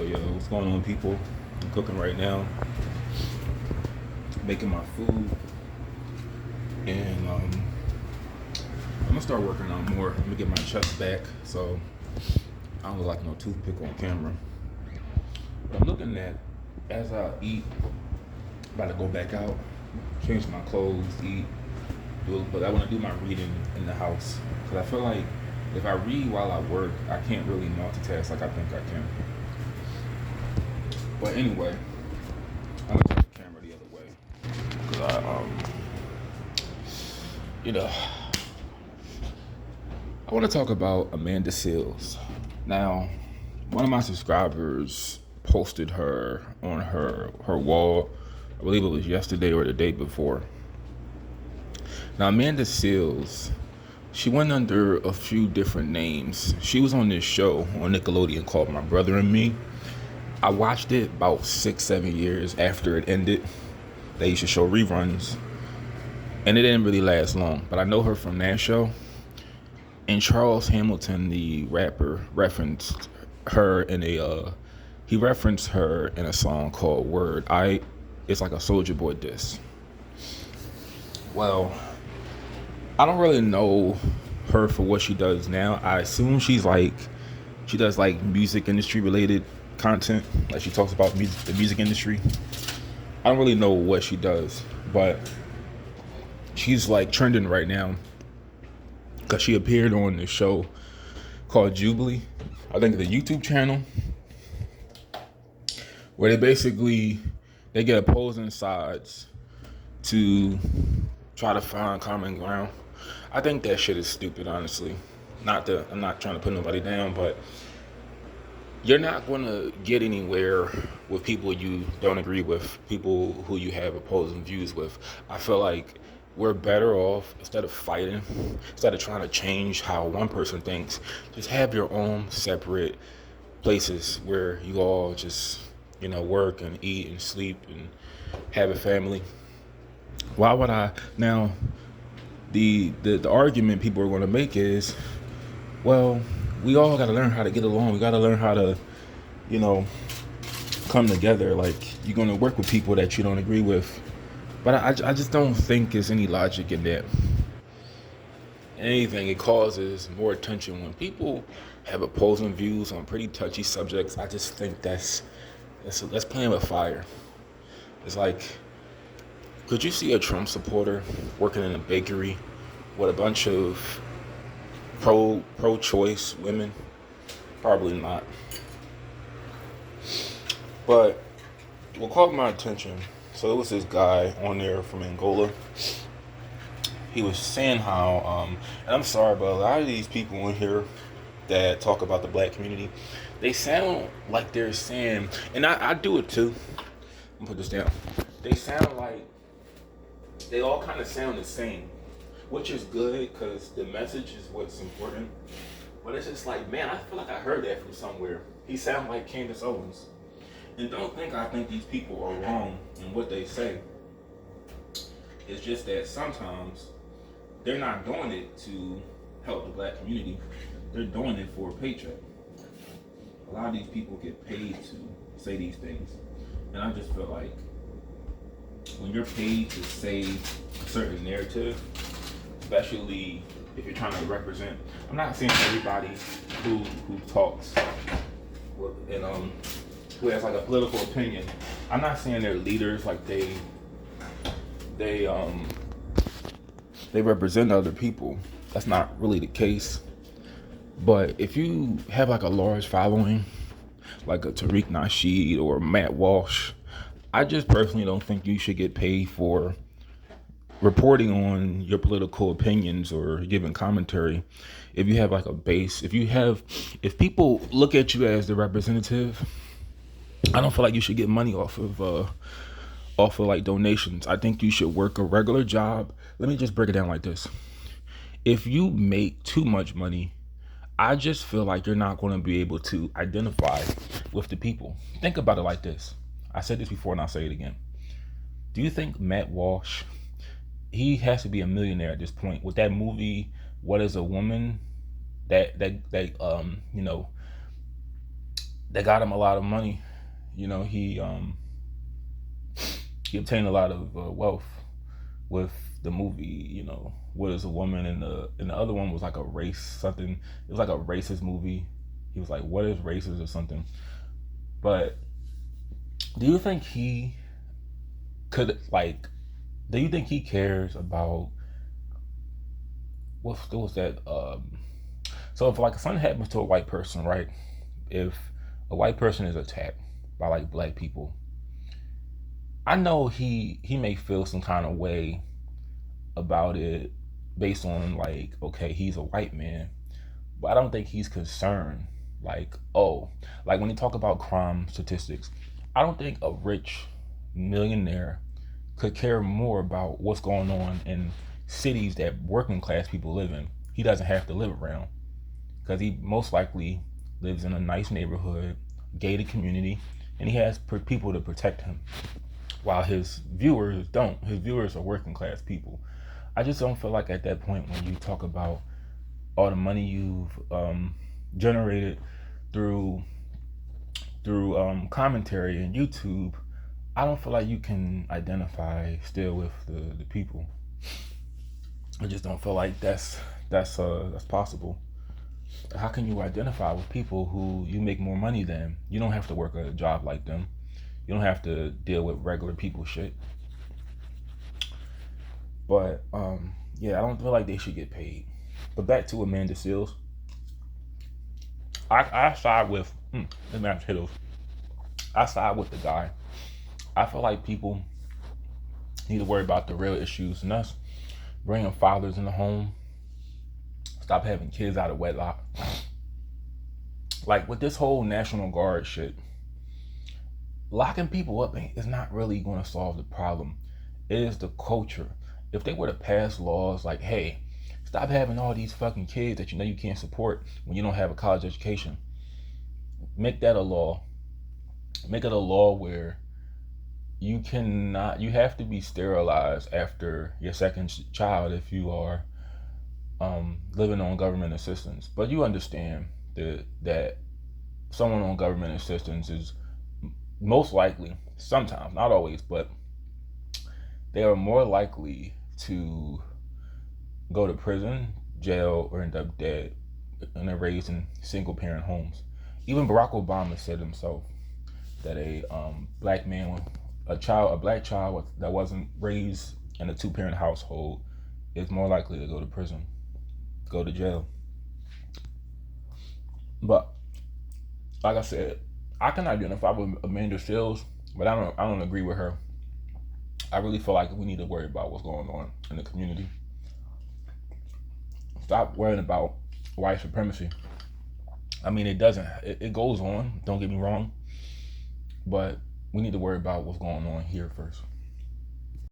Yo, what's going on, people? I'm cooking right now, making my food, and I'm gonna start working out more. I'm gonna get my chest back, so I don't look like no toothpick on camera. But I'm looking at as I eat, about to go back out, change my clothes, eat, but I want to do my reading in the house because I feel like if I read while I work, I can't really multitask like I think I can. But anyway, I'm gonna turn the camera the other way because you know, I want to talk about Amanda Seales. Now, one of my subscribers posted her on her wall. I believe it was yesterday or the day before. Now, Amanda Seales, she went under a few different names. She was on this show on Nickelodeon called My Brother and Me. I watched it about 6-7 years after it ended. They used to show reruns, and it didn't really last long. But I know her from that show. And Charles Hamilton, the rapper, referenced her in a song called Word. It's like a Soulja Boy diss. Well, I don't really know her for what she does now. I assume she does like music industry related content, like she talks about the music industry. I don't really know what she does, but she's like trending right now because she appeared on this show called Jubilee, I think the YouTube channel, where they get opposing sides to try to find common ground. I think that shit is stupid, honestly. I'm not trying to put nobody down, but you're not going to get anywhere with people you don't agree with, people who you have opposing views with. I feel like we're better off, instead of fighting, instead of trying to change how one person thinks, just have your own separate places where you all just, work and eat and sleep and have a family. Why would I now? The argument people are going to make is, well, we all got to learn how to get along. We got to learn how to, come together. Like, you're going to work with people that you don't agree with. But I just don't think there's any logic in that. Anything, it causes more attention when people have opposing views on pretty touchy subjects. I just think that's playing with fire. It's like, could you see a Trump supporter working in a bakery with a bunch of pro-choice women? Probably not. But what caught my attention, so it was this guy on there from Angola. He was saying how, and I'm sorry, but a lot of these people in here that talk about the black community, they sound like they're saying, and I do it too. I'm gonna put this down. They sound like they all kind of sound the same, which is good because the message is what's important. But it's just like, man, I feel like I heard that from somewhere. He sounds like Candace Owens. And don't think I think these people are wrong in what they say. It's just that sometimes they're not doing it to help the black community. They're doing it for a paycheck. A lot of these people get paid to say these things. And I just feel like when you're paid to say a certain narrative, especially if you're trying to represent, I'm not saying everybody who talks and who has like a political opinion, I'm not saying they're leaders, like they represent other people. That's not really the case. But if you have like a large following, like a Tariq Nasheed or Matt Walsh, I just personally don't think you should get paid for reporting on your political opinions or giving commentary. If you have like a base, if people look at you as the representative, I don't feel like you should get money off of like donations. I think you should work a regular job. Let me just break it down like this. If you make too much money, I just feel like you're not going to be able to identify with the people. Think about it like this. I said this before and I'll say it again. Do you think Matt Walsh, he has to be a millionaire at this point with that movie, What is a Woman? That that got him a lot of money. You know, he obtained a lot of wealth with the movie. You know, What Is a Woman, and the other one was like a race something. It was like a racist movie. He was like, "What is racist?" or something. But do you think he could like? Do you think he cares about what was that? So if like something happens to a white person, right? If a white person is attacked by like black people, I know he may feel some kind of way about it based on like, okay, he's a white man, but I don't think he's concerned. Like, oh, like when you talk about crime statistics, I don't think a rich millionaire could care more about what's going on in cities that working class people live in. He doesn't have to live around because he most likely lives in a nice neighborhood, gated community, and he has people to protect him. While his viewers don't. His viewers are working class people. I just don't feel like at that point when you talk about all the money you've generated through commentary and YouTube, I don't feel like you can identify still with the people. I just don't feel like that's possible. How can you identify with people who you make more money than? You don't have to work a job like them. You don't have to deal with regular people shit. But yeah, I don't feel like they should get paid. But back to Amanda Seales, I side with the match hitters. I side with the guy. I feel like people need to worry about the real issues, and that's bringing fathers in the home. Stop having kids out of wedlock. Like with this whole National Guard shit, locking people up is not really going to solve the problem. It is the culture. If they were to pass laws like, hey, stop having all these fucking kids that you know you can't support when you don't have a college education, make that a law. Make it a law where you have to be sterilized after your second child if you are living on government assistance. But you understand that someone on government assistance is most likely, sometimes, not always, but they are more likely to go to prison, jail, or end up dead, and they're raised in single parent homes. Even Barack Obama said himself that a black man, a black child that wasn't raised in a two-parent household is more likely to go to prison, go to jail. But like I said, I can identify with Amanda Seales, but I don't agree with her. I really feel like we need to worry about what's going on in the community. Stop worrying about white supremacy. I mean, it goes on, don't get me wrong, but we need to worry about what's going on here first.